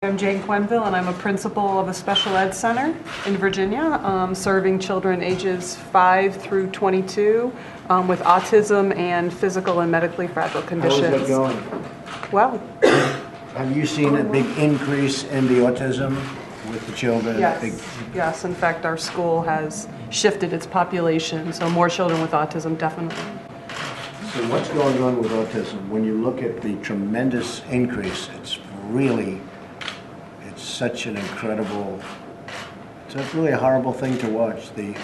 I'm Jane Quenville, and I'm a principal of a special ed center in Virginia, serving children ages 5 through 22 with autism and physical and medically fragile conditions. How is that going? Well. Have you seen a big increase in the autism with the children? Yes. Yes. In fact, our school has shifted its population, so more children with autism, definitely. So what's going on with autism? When you look at the tremendous increase, it's such an incredible, it's really a horrible thing to watch, the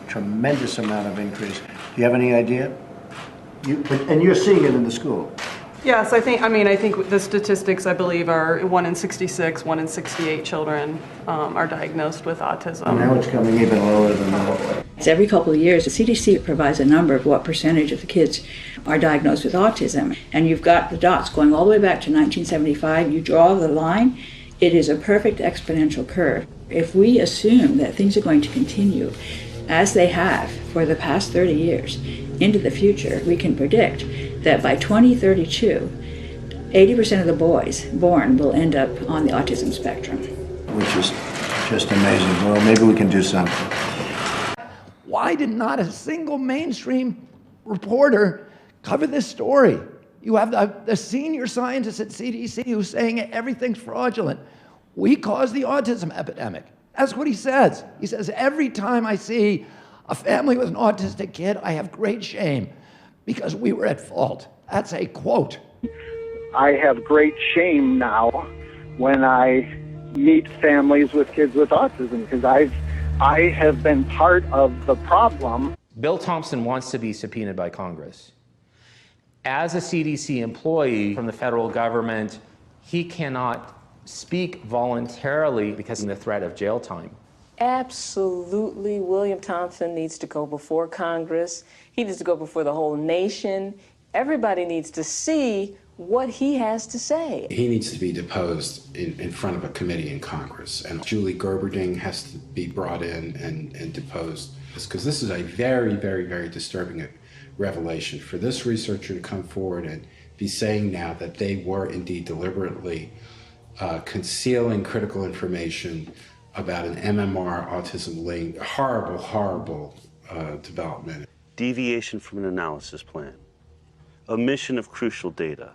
tremendous amount of increase. Do you have any idea? And you're seeing it in the school. Yes, I think the statistics, I believe, are 1 in 66, 1 in 68 children are diagnosed with autism. And now it's coming even lower than that. Every couple of years, the CDC provides a number of what percentage of the kids are diagnosed with autism. And you've got the dots going all the way back to 1975. You draw the line, it is a perfect exponential curve. If we assume that things are going to continue as they have for the past 30 years into the future, we can predict that by 2032, 80% of the boys born will end up on the autism spectrum. Which is just amazing. Well, maybe we can do something. Why did not a single mainstream reporter cover this story? You have the senior scientist at CDC who's saying everything's fraudulent. We caused the autism epidemic. That's what he says. He says, every time I see a family with an autistic kid, I have great shame because we were at fault. That's a quote. I have great shame now when I meet families with kids with autism because I have been part of the problem. Bill Thompson wants to be subpoenaed by Congress. As a CDC employee from the federal government, he cannot speak voluntarily because of the threat of jail time. Absolutely, William Thompson needs to go before Congress. He needs to go before the whole nation. Everybody needs to see what he has to say. He needs to be deposed in front of a committee in Congress, and Julie Gerberding has to be brought in and deposed, because this is a very, very, very disturbing revelation. For this researcher to come forward and be saying now that they were indeed deliberately concealing critical information about an MMR autism link, horrible, horrible development. Deviation from an analysis plan, omission of crucial data,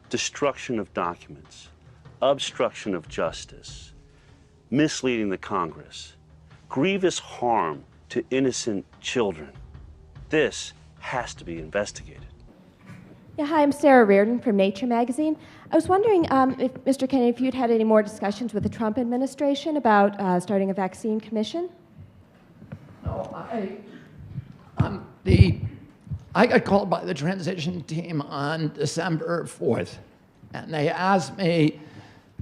destruction of documents, obstruction of justice, misleading the Congress, grievous harm to innocent children. This has to be investigated. Yeah, hi, I'm Sarah Reardon from Nature magazine. I was wondering, if Mr. Kennedy, if you'd had any more discussions with the Trump administration about starting a vaccine commission? No, I got called by the transition team on December 4th, and they asked me,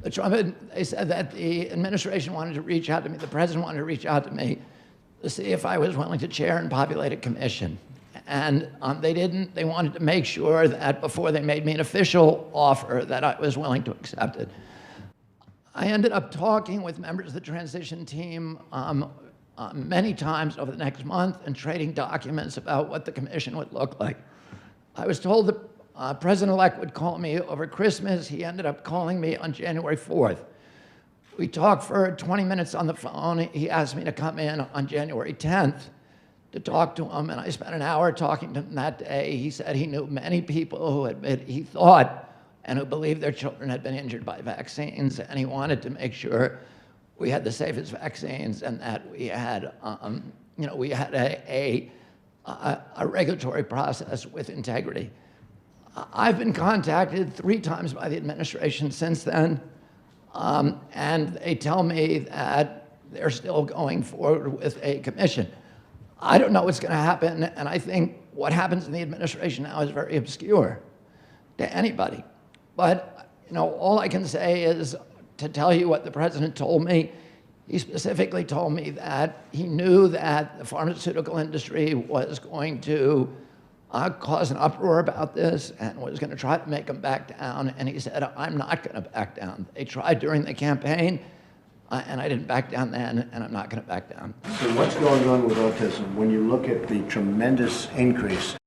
they said that the administration wanted to reach out to me, the president wanted to reach out to me to see if I was willing to chair and populate a commission. And they wanted to make sure that before they made me an official offer that I was willing to accept it. I ended up talking with members of the transition team many times over the next month and trading documents about what the commission would look like. I was told that President-elect would call me over Christmas. He ended up calling me on January 4th. We talked for 20 minutes on the phone. He asked me to come in on January 10th to talk to him, and I spent an hour talking to him that day. He said he knew many people who he thought and who believed their children had been injured by vaccines, and he wanted to make sure we had the safest vaccines and that we had, we had a regulatory process with integrity. I've been contacted 3 times by the administration since then, and they tell me that they're still going forward with a commission. I don't know what's going to happen, and I think what happens in the administration now is very obscure to anybody. But, all I can say is to tell you what the president told me. He specifically told me that he knew that the pharmaceutical industry was going to cause an uproar about this and was going to try to make them back down, and he said, I'm not going to back down. They tried during the campaign, and I didn't back down then, and I'm not going to back down. So what's going on with autism when you look at the tremendous increase?